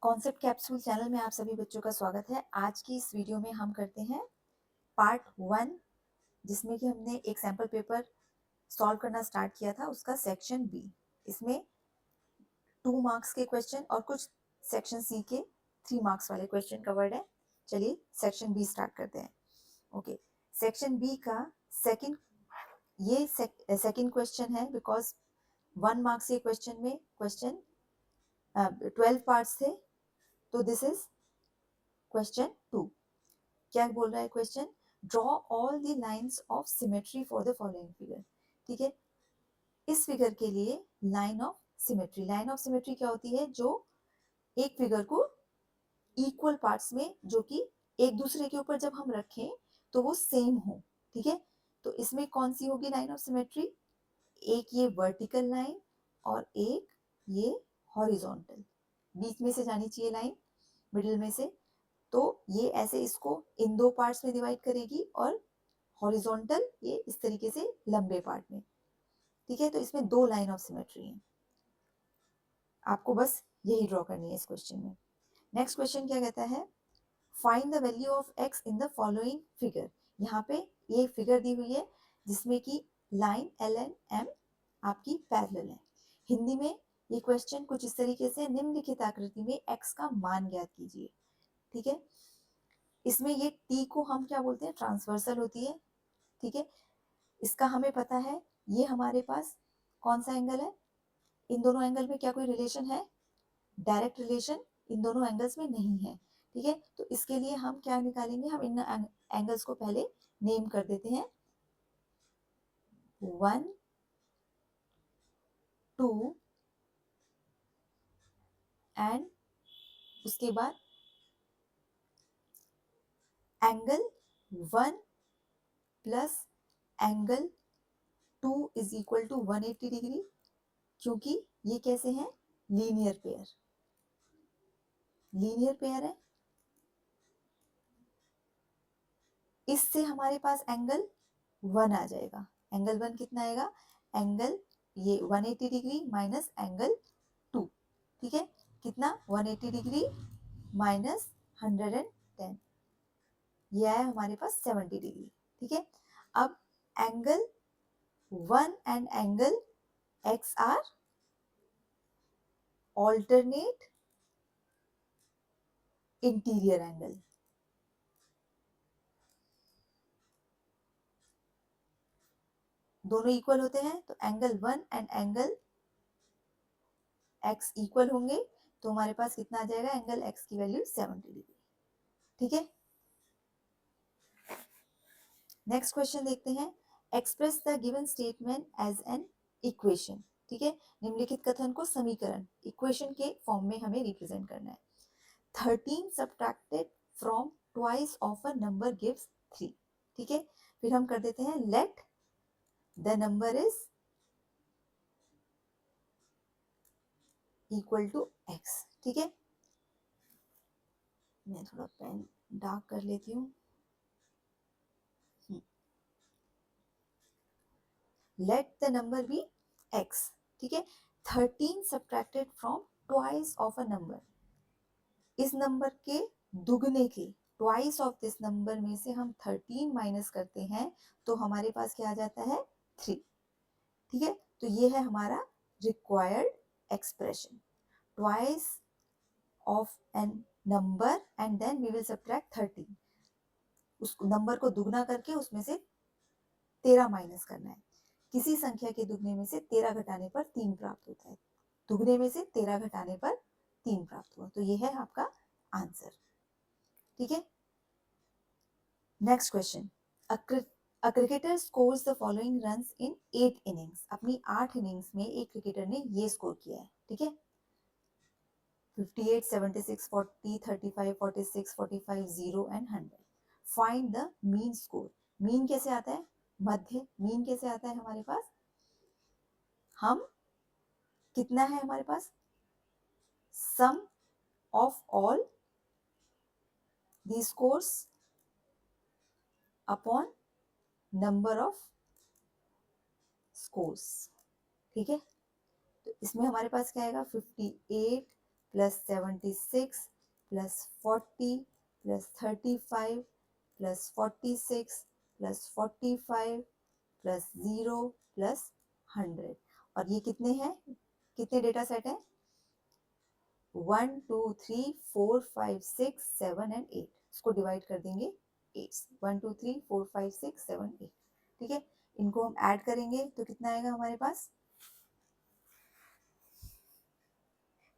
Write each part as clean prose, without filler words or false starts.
Concept capsule channel में आप सभी बच्चों का स्वागत है। आज की इस वीडियो में हम करते हैं पार्ट 1, जिसमें कि हमने एक सैम्पल पेपर सॉल्व करना स्टार्ट किया था, उसका सेक्शन बी। इसमें 2 मार्क्स के क्वेश्चन और कुछ सेक्शन सी के 3 मार्क्स वाले क्वेश्चन कवर्ड है। चलिए सेक्शन बी स्टार्ट करते हैं। ओके, सेक्शन बी का सेकंड क्वेश्चन है, बिकॉज 1 मार्क्स के क्वेश्चन में 12 पार्ट्स थे, तो दिस इज क्वेश्चन 2। क्या बोल रहा है question? Draw all the lines of symmetry for the following figure. ठीक है, इस फिगर के लिए line of symmetry. Line of symmetry क्या होती है? जो एक फिगर को इक्वल पार्ट्स में, जो कि एक दूसरे के ऊपर जब हम रखें तो वो सेम हो। ठीक है, तो इसमें कौन सी होगी लाइन ऑफ सिमेट्री? एक ये वर्टिकल लाइन और एक ये हॉरिजॉन्टल। बीच में से जानी चाहिए लाइन, मिडिल में से। तो ये ऐसे इसको इन 2 पार्ट्स में डिवाइड करेगी और हॉरिजॉन्टल ये इस तरीके से लंबे पार्ट में। ठीक है, तो इसमें 2 लाइन ऑफ सिमेट्री हैं। आपको बस यही ड्रॉ करनी है इस क्वेश्चन में। नेक्स्ट क्वेश्चन क्या कहता है? Find the value of x in the following figure. यहाँ पे ये फिगर दी हुई है जिसमें कि लाइन एल एंड एम आपकी पैरेलल है। हिंदी में ये क्वेश्चन कुछ इस तरीके से, निम्नलिखित आकृति में x का मान ज्ञात कीजिए। ठीक है, इसमें ये t को हम क्या बोलते हैं? ट्रांसवर्सल होती है। ठीक है, इसका हमें पता है ये हमारे पास कौन सा एंगल है? इन दोनों एंगल में क्या कोई रिलेशन है? डायरेक्ट रिलेशन इन दोनों एंगल्स में नहीं है। ठीक है, तो इसके लिए हम क्या निकालेंगे? हम इन एंगल्स को पहले नेम कर देते हैं। 1, 2 एंड उसके बाद angle 1 plus angle 2 is equal to 180 degree, क्योंकि ये कैसे हैं? Linear pair. लीनियर पेयर है। इससे हमारे पास एंगल 1 आ जाएगा। एंगल 1 कितना आएगा? एंगल ये 180 डिग्री माइनस एंगल 2। ठीक है, कितना? 180 डिग्री माइनस 110, ये आया हमारे पास 70 डिग्री। ठीक है, अब angle 1 and angle x are alternate interior angle. दोनों इक्वल होते हैं, तो angle 1 and angle x equal होंगे, तो हमारे पास कितना आ जाएगा? एंगल x की वैल्यू 70 डिग्री। ठीक है, नेक्स्ट क्वेश्चन देखते हैं। Express the given statement as an equation. ठीक है, निम्नलिखित कथन को समीकरण, इक्वेशन के फॉर्म में हमें रिप्रेजेंट करना है। 13 subtracted from twice of a number gives 3। ठीक है, फिर हम कर देते हैं let the number is equal to x। ठीक है, मैं थोड़ा पेन डार्क कर लेती हूँ। Let the number be x। ठीक है, 13 subtracted from twice of a number. इस नंबर के दुगने के, ट्वाइस ऑफ दिस नंबर में से हम 13 माइनस करते हैं तो हमारे पास क्या आ जाता है? 3। ठीक है, तो ये है हमारा required expression. Twice of an number and then we will subtract 13। उस नंबर को दुगना करके उसमें से 13 माइनस करना है। किसी संख्या के दुगने में से 13 घटाने पर 3 प्राप्त होता है। दुगने में से 13 घटाने पर 3 प्राप्त हुआ, तो ये है आपका आंसर। ठीक है, next question. A cricketer scores the following runs in 8 innings। अपनी 8 इनिंग्स में एक क्रिकेटर ने ये स्कोर किया है। ठीक है, 58, 76, 40, 35, 46, 45, 0 and 100। Find the mean score. Mean कैसे आता है? मध्य। मीन कैसे आता है हमारे पास? हम कितना है हमारे पास? Sum of all the scores upon number of scores. ठीक है, तो इसमें हमारे पास क्या आएगा? 58 plus 76 plus 40 plus 35 plus 46 plus 45 plus 0 plus 100। और ये कितने हैं, कितने डेटा सेट हैं? 1 2 3 4 5 6 7 एंड 8। इसको डिवाइड कर देंगे 8 से। 1 2 3 4 5 6 7 8। ठीक है, इनको हम ऐड करेंगे तो कितना आएगा हमारे पास?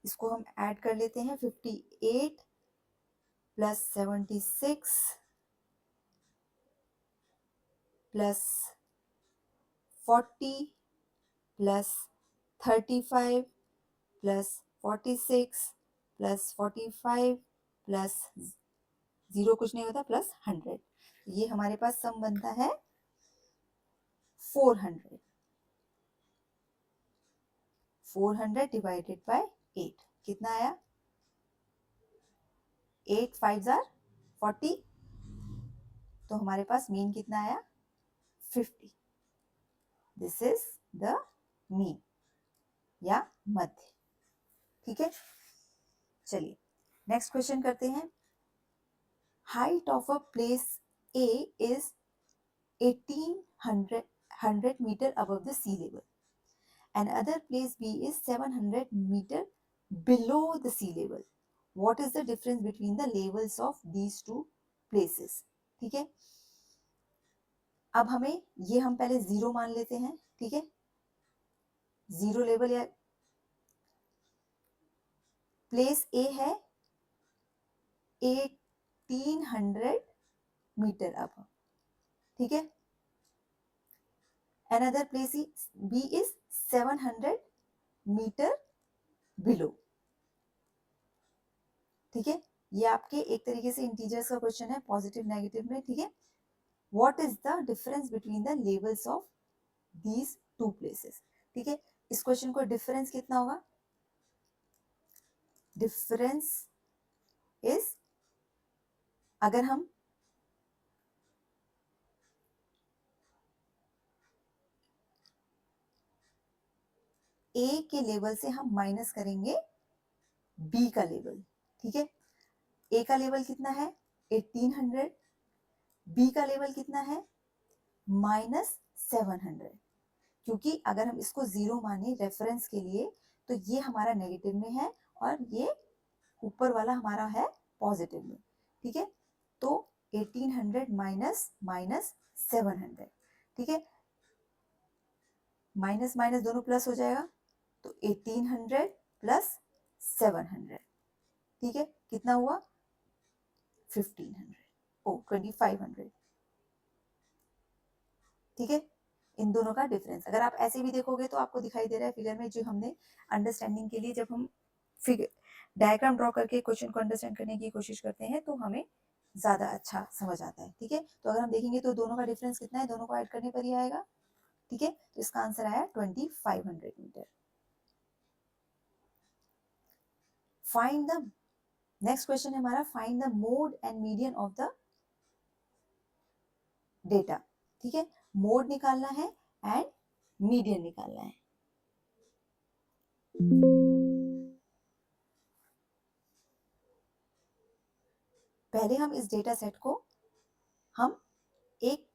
इसको हम ऐड कर लेते हैं। 58 plus 76 plus 40 plus 35 plus 46 plus 45 plus 0 कुछ नहीं होता प्लस 100। ये हमारे पास सम बनता है 400। 400 डिवाइडेड बाय 8 कितना आया? 8 5 जार 40। तो हमारे पास मीन कितना आया? 50। दिस इज द मीन या मध्य। ठीक है, चलिए नेक्स्ट क्वेश्चन करते हैं। Height of a place A is 1800 metre above the sea level and other place B is 700 meter below the sea level. What is the difference between the levels of these two places? ठीक है, अब हमें ये हम पहले 0 मान लेते हैं। ठीक है, 0 लेवल या प्लेस ए है 1800 मीटर अब। ठीक है, another place B is 700 metre below. ठीक है, ये आपके एक तरीके से इंटीजर्स का क्वेश्चन है, पॉजिटिव नेगेटिव में। ठीक है, what is the difference between the levels of these two places? ठीक है, इस क्वेश्चन को डिफरेंस कितना होगा? डिफरेंस इज, अगर हम ए के लेवल से हम माइनस करेंगे बी का लेवल। ठीक है, ए का लेवल कितना है? 1800। बी का लेवल कितना है? -700। क्योंकि अगर हम इसको 0 माने रेफरेंस के लिए तो ये हमारा नेगेटिव में है और ये ऊपर वाला हमारा है पॉजिटिव में। ठीक है, तो 1800 माइनस -700। ठीक है, माइनस माइनस दोनों प्लस हो जाएगा, तो 1800 प्लस 700। ठीक है, कितना हुआ? 1500 ओ 2500। ठीक है, इन दोनों का डिफरेंस अगर आप ऐसे भी देखोगे तो आपको दिखाई दे रहा है फिगर में, जो हमने अंडरस्टैंडिंग के लिए जब हम फिगर डायग्राम ड्रॉ करके क्वेश्चन को अंडरस्टैंड करने की कोशिश करते हैं तो हमें ज्यादा अच्छा समझ आता है। ठीक है, तो अगर हम देखेंगे तो दोनों का डिफरेंस कितना है, दोनों को ऐड करने पर ही आएगा। ठीक है, तो इसका आंसर आया 2500 metre. Find the, next question है हमारा, find the mode and median of the data. ठीक है, मोड निकालना है एंड मीडियन निकालना है। पहले हम इस डेटा सेट को हम एक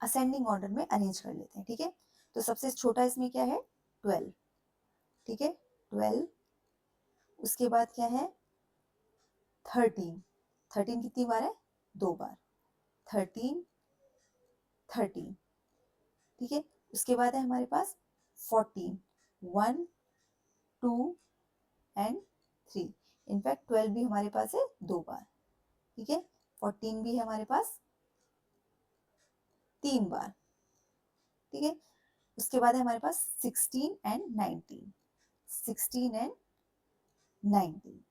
असेंडिंग ऑर्डर में अरेंज कर लेते हैं। ठीक है, तो सबसे छोटा इसमें क्या है? 12। ठीक है, 12। उसके बाद क्या है? 13। 13 कितनी बार है? 2 बार। 13 13। ठीक है, उसके बाद है हमारे पास 14। 1 2 एंड 3। इनफैक्ट 12 भी हमारे पास है 2 बार। ठीक है, 14 भी है हमारे पास 3 बार। ठीक है, उसके बाद है हमारे पास 16 एंड 19। 16 एंड 19।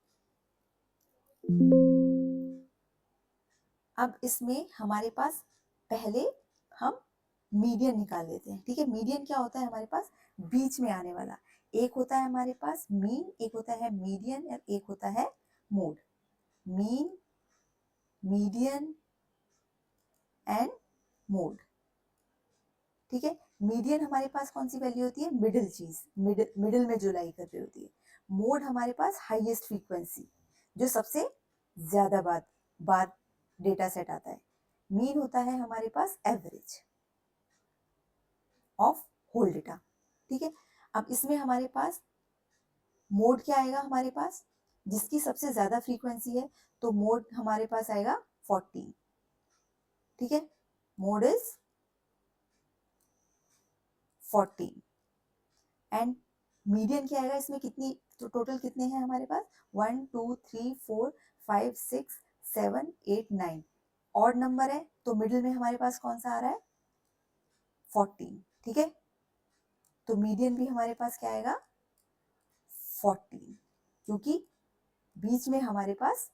अब इसमें हमारे पास पहले हम मीडियन निकाल लेते हैं। ठीक है, मीडियन क्या होता है हमारे पास? बीच में आने वाला। एक होता है हमारे पास मीन, एक होता है मीडियन और एक होता है mode. Mean, median and mode. ठीक है, मीडियन हमारे पास कौन सी वैल्यू होती है? मिडिल चीज, मिडिल में जो लाई कर रही होती है। मोड हमारे पास हाईएस्ट फ्रीक्वेंसी, जो सबसे ज्यादा बार डेटा सेट आता है। मीन होता है हमारे पास एवरेज ऑफ होल डेटा। ठीक है, अब इसमें हमारे पास मोड क्या आएगा, हमारे पास जिसकी सबसे ज्यादा फ्रीक्वेंसी है, तो मोड हमारे पास आएगा 14। ठीक है, मोड इज 14 एंड मीडियन क्या आएगा, इसमें कितनी, तो टोटल कितने हैं हमारे पास, 1 2 3 4 5 6 7 8 9, ऑड नंबर है तो मिडिल में हमारे पास कौन सा आ रहा है, 14। ठीक है, तो मीडियन भी हमारे पास क्या आएगा, 14, क्योंकि बीच में हमारे पास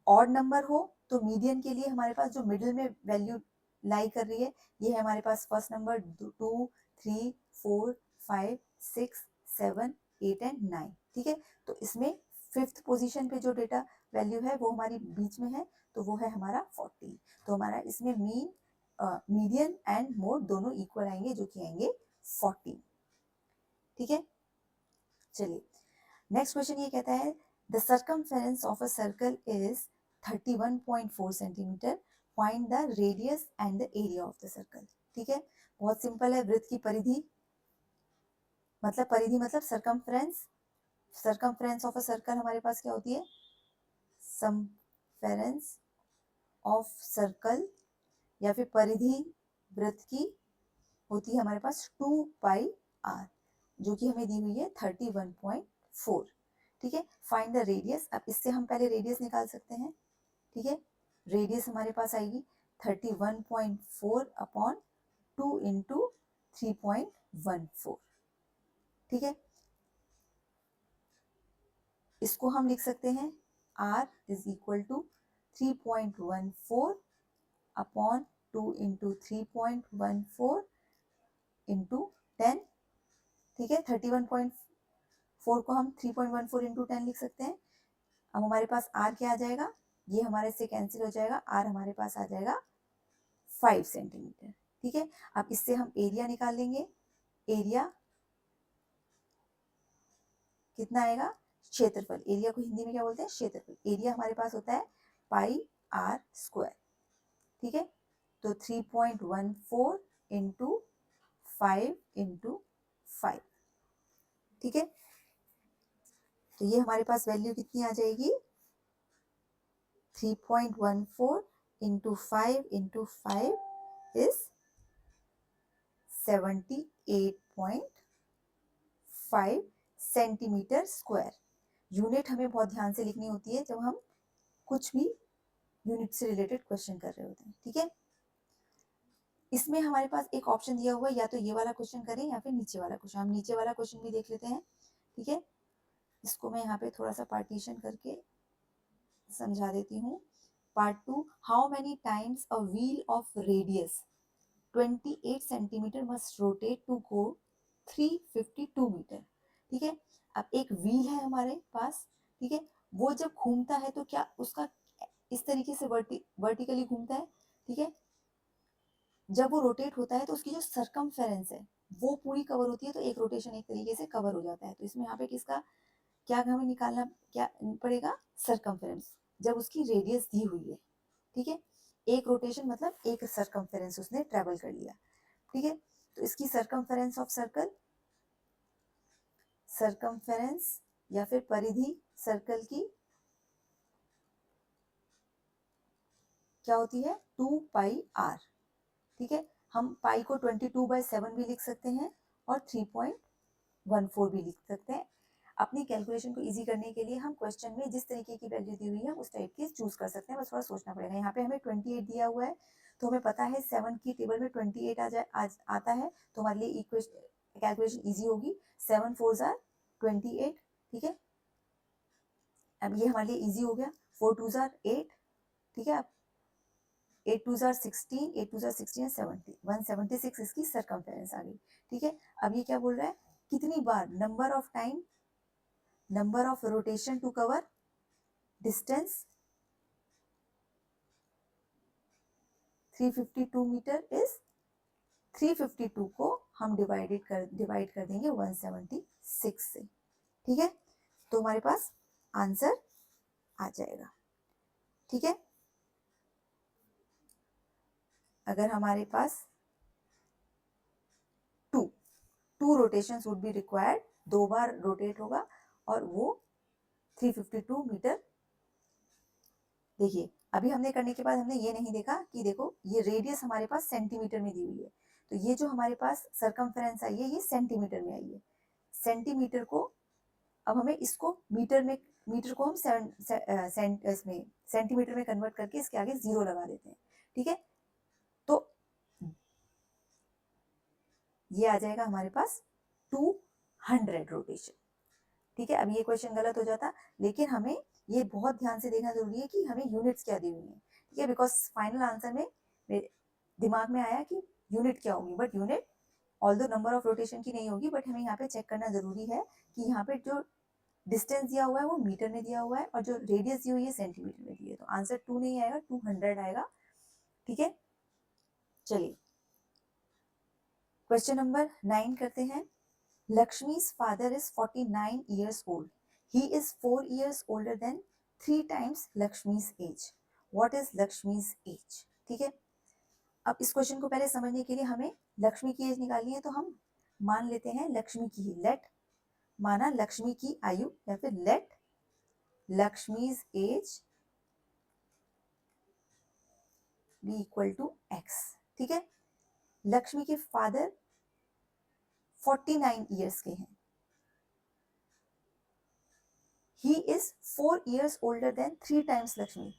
ऑड नंबर हो तो मीडियन के लिए हमारे पास जो मिडिल में वैल्यू लाई कर रही है, ये है हमारे पास फर्स्ट नंबर 2 3 4 5 6 7 8 एंड 9। ठीक है, तो इसमें फिफ्थ पोजीशन पे जो डेटा वैल्यू है वो हमारी बीच में है, तो वो है हमारा 14। तो हमारा इसमें मीन, मीडियन एंड मोड दोनों इक्वल आएंगे, जो कि आएंगे 14। ठीक है, चलिए नेक्स्ट क्वेश्चन ये कहता है the circumference of a circle is 31.4 centimetre, find the radius and the area of the circle. ठीक है, बहुत सिंपल है, वृत्त की परिधि मतलब circumference, circumference of a circle हमारे पास क्या होती है, समफेरेंस ऑफ सर्कल या फिर परिधि वृत्त की होती है हमारे पास 2πr, जो कि हमें दी हुई है 31.4। ठीक है, फाइंड द रेडियस, अब इससे हम पहले रेडियस निकाल सकते हैं। ठीक है, रेडियस हमारे पास आएगी 31.4 अपॉन 2 इंटू 3.14। ठीक है, इसको हम लिख सकते हैं r is equal to 3.14 upon 2 into 3.14 into 10। ठीक है, 31.4 को हम 3.14 इंटू 10 लिख सकते हैं। अब हमारे पास r क्या आ जाएगा, ये हमारे से कैंसिल हो जाएगा, r हमारे पास आ जाएगा 5 सेंटीमीटर। ठीक है, अब इससे हम एरिया निकाल लेंगे, एरिया कितना आएगा, क्षेत्रफल, एरिया को हिंदी में क्या बोलते हैं, क्षेत्रफल। एरिया हमारे पास होता है पाई r स्क्वायर। ठीक है, तो 3.14 इंटू 5 इंटू 5। ठीक है, तो ये हमारे पास वैल्यू कितनी आ जाएगी, 3.14 into 5 into 5 is 78.5 centimetre square. Unit हमें बहुत ध्यान से लिखनी होती है जब हम कुछ भी यूनिट से रिलेटेड क्वेश्चन कर रहे होते हैं। ठीक है, इसमें हमारे पास एक ऑप्शन दिया हुआ है, या तो ये वाला क्वेश्चन करें या फिर नीचे वाला क्वेश्चन। हम नीचे वाला क्वेश्चन भी देख लेते हैं। ठीक है, इसको मैं यहाँ पे थोड़ा सा पार्टीशन करके समझा देती हूँ। Part 2, how many times a wheel of radius 28 centimetre must rotate to go 352 metre. ठीक है, अब एक व्हील है हमारे पास। ठीक है, वो जब घूमता है तो क्या उसका इस तरीके से वर्टिकली घूमता है। ठीक है, जब वो रोटेट होता है तो उसकी जो सरकमफेरेंस है वो पूरी कवर होती है, तो एक रोटेशन एक तरीके से कवर हो जाता है। तो इसमें यहाँ पे किसका क्या हमें निकालना क्या पड़ेगा, सरकमफेरेंस, जब उसकी रेडियस दी हुई है। ठीक है, एक रोटेशन मतलब एक सरकमफेरेंस उसने ट्रेवल कर लिया। ठीक है, तो इसकी सरकमफेरेंस ऑफ सर्कल, सरकमफेरेंस या फिर परिधि सर्कल की क्या होती है, 2πr। ठीक है, हम पाई को 22/7 भी लिख सकते हैं और 3.14 भी लिख सकते हैं। अपनी कैलकुलेशन को इजी करने के लिए हम क्वेश्चन में जिस तरीके की वैल्यू दी हुई है उस टाइप की चूज कर सकते हैं, बस थोड़ा सोचना पड़ेगा। यहाँ पे हमें 28 दिया हुआ है, तो हमें पता है 7 की टेबल में 28 आता है, तो हमारे लिए इक्वेशन कैलकुलेशन इजी होगी। 7 4 जार 28। ठीक है, अब ये हमारे लिए इजी हो गया। 4 2 जार 8। ठीक है, अब 8 2 जार 16, 8 2 जार 16 70, 176 इसकी सरकमफेरेंस आ गई। ठीक है, अब ये क्या बोल रहा है, कितनी बार, number of time, number of rotation to cover distance 352 meter is 352 को हम डिवाइड कर देंगे 176 से। ठीक है, तो हमारे पास आंसर आ जाएगा। ठीक है, अगर हमारे पास two rotation would be required, 2 बार रोटेट होगा और वो 352 मीटर। देखिए अभी हमने करने के बाद हमने ये नहीं देखा कि देखो ये रेडियस हमारे पास सेंटीमीटर में दी हुई है, तो ये जो हमारे पास सरकमफेरेंस आई है ये सेंटीमीटर में आई है। सेंटीमीटर को अब हमें इसको मीटर में, मीटर को हम इसमें सेंटीमीटर में कन्वर्ट करके इसके आगे 0 लगा देते हैं। ठीक है, तो ये आ जाएगा हमारे पास 200 रोटेशन। ठीक है, अब ये क्वेश्चन गलत हो जाता, लेकिन हमें ये बहुत ध्यान से देखना जरूरी है कि हमें यूनिट्स क्या दी हुई है। ठीक है, बिकॉज फाइनल आंसर में मेरे दिमाग में आया कि यूनिट क्या होगी, but unit although number of rotation की नहीं होगी, बट हमें यहाँ पे चेक करना जरूरी है कि यहाँ पे जो डिस्टेंस दिया हुआ है वो मीटर में दिया हुआ है और जो रेडियस दी हुई है सेंटीमीटर में दी है, तो आंसर 2 नहीं आएगा, 200 आएगा। ठीक है, चलिए क्वेश्चन नंबर 9 करते हैं। Lakshmi's father is 49 years old. He is 4 years older than 3 times Lakshmi's age. What is Lakshmi's age? ठीक है, अब इस क्वेश्चन को पहले समझने के लिए हमें लक्ष्मी की एज निकालनी है, तो हम मान लेते हैं लक्ष्मी की ही, लेट माना लक्ष्मी की आयु या फिर let Lakshmi's age be equal to x. ठीक है, लक्ष्मी के फादर 49 ईयर्स के हैं, he is 4 years older than 3 times Lakshmi.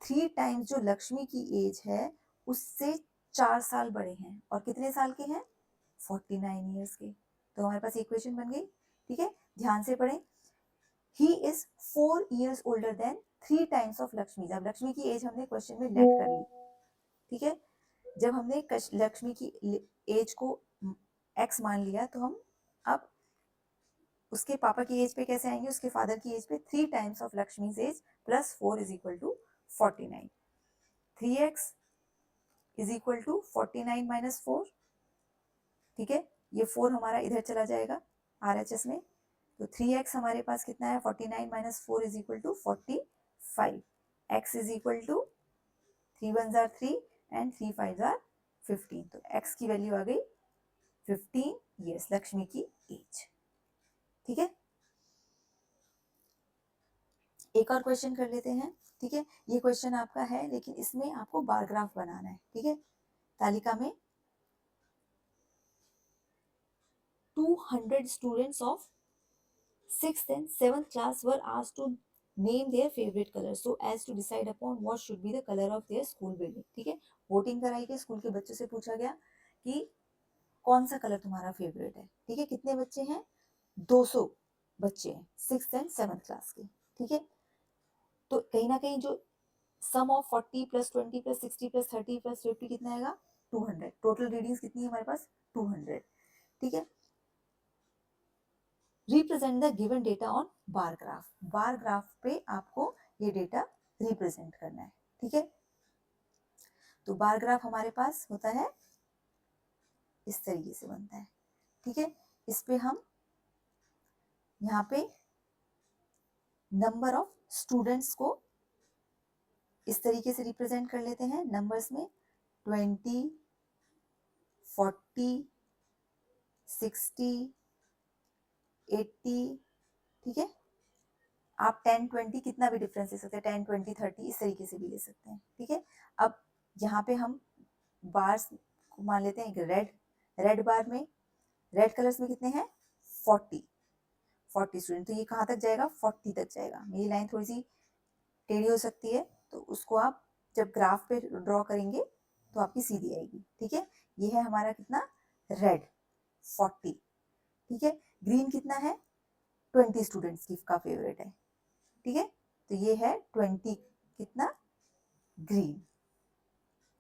3 times जो लक्ष्मी की एज है उससे 4 साल बड़े हैं, और कितने साल के हैं? 49 ईयर्स के। तो हमारे पास इक्वेशन बन गई। ठीक है, ध्यान से पढ़ें, ही is 4 years older than 3 times of Lakshmi. अब लक्ष्मी की एज हमने क्वेश्चन में लेट कर ली। ठीक है, जब हमने लक्ष्मी की एज को एक्स मान लिया, तो हम अब उसके पापा की एज पे कैसे आएंगे, उसके फादर की एज पे 3 times of Lakshmi's age plus 4 is equal to 49। 3x is equal to 49 minus 4। ठीक है, ये 4 हमारा इधर चला जाएगा RHS में, तो 3x हमारे पास कितना है, 49 minus 4 is equal to 45। x is equal to 3 1 जार 3 एंड 3 5 जार 15, तो x की वैल्यू आ गई 15 ईयर्स, लक्ष्मी की एज। ठीक है, एक और क्वेश्चन कर लेते हैं। ठीक है, ये क्वेश्चन आपका है, लेकिन इसमें आपको बार ग्राफ बनाना है। ठीक है, तालिका में 200 students of 6th and 7th class were asked to name their favorite color so as to decide upon what should be the color of their school building. ठीक है, वोटिंग कराई गई, स्कूल के बच्चों से पूछा गया कि कौन सा कलर तुम्हारा फेवरेट है। ठीक है, कितने बच्चे हैं? 200 बच्चे हैं 6th एंड 7th क्लास के। ठीक है, तो कहीं ना कहीं जो sum of 40 plus 20 plus 60 plus 30 plus 50 कितना आएगा? 200। टोटल रीडिंग्स कितनी है हमारे पास? 200। ठीक है, represent the given data on bar graph. Bar graph पे आपको ये डेटा रिप्रेजेंट करना है। ठीक है, तो बार ग्राफ हमारे पास होता है इस तरीके से बनता है। ठीक है, इस पे हम यहाँ पे नंबर ऑफ स्टूडेंट्स को इस तरीके से रिप्रेजेंट कर लेते हैं, नंबर्स में 20 40 60 80। ठीक है, आप 10 20 कितना भी डिफरेंस ले सकते हैं, 10 20 30 इस तरीके से भी ले सकते हैं। ठीक है, अब यहाँ पे हम बार्स को मान लेते हैं रेड बार में, रेड कलर्स में कितने हैं? 40 स्टूडेंट, तो ये कहाँ तक जाएगा? 40 तक जाएगा। मेरी लाइन थोड़ी सी टेढ़ी हो सकती है, तो उसको आप जब ग्राफ पे ड्रॉ करेंगे तो आपकी सीधी आएगी। ठीक है, ये है हमारा कितना? रेड 40। ठीक है, ग्रीन कितना है? 20 स्टूडेंट्स की का फेवरेट है। ठीक है, तो ये है 20 कितना? ग्रीन।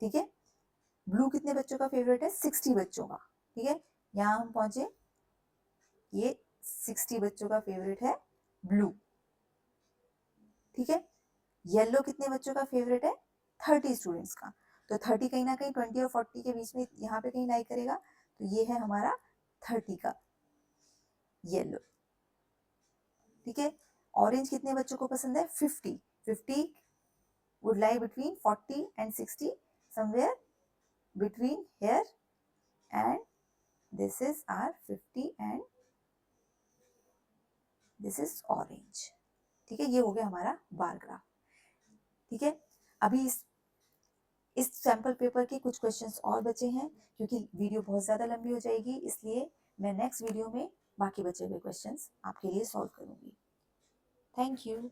ठीक है, ब्लू कितने बच्चों का फेवरेट है? 60 बच्चों का। ठीक है, यहाँ हम पहुंचे, ये 60 बच्चों का फेवरेट है ब्लू। ठीक है, येलो कितने बच्चों का फेवरेट है? 30 स्टूडेंट्स का। तो 30 कहीं ना कहीं 20 और 40 के बीच में यहाँ पे कहीं लाई करेगा, तो ये है हमारा 30 का येलो। ठीक है, ऑरेंज कितने बच्चों को पसंद है? 50. 50 would lie between 40 and 60, somewhere between here and this is our 50 and this is orange. ठीक है, ये हो गया हमारा बार ग्राफ. ठीक है, अभी इस सैम्पल पेपर के कुछ क्वेश्चंस और बचे हैं, क्योंकि वीडियो बहुत ज़्यादा लंबी हो जाएगी, इसलिए मैं नेक्स्ट वीडियो में बाकी बचे हुए क्वेश्चंस आपके लिए सॉल्व करूंगी. Thank you.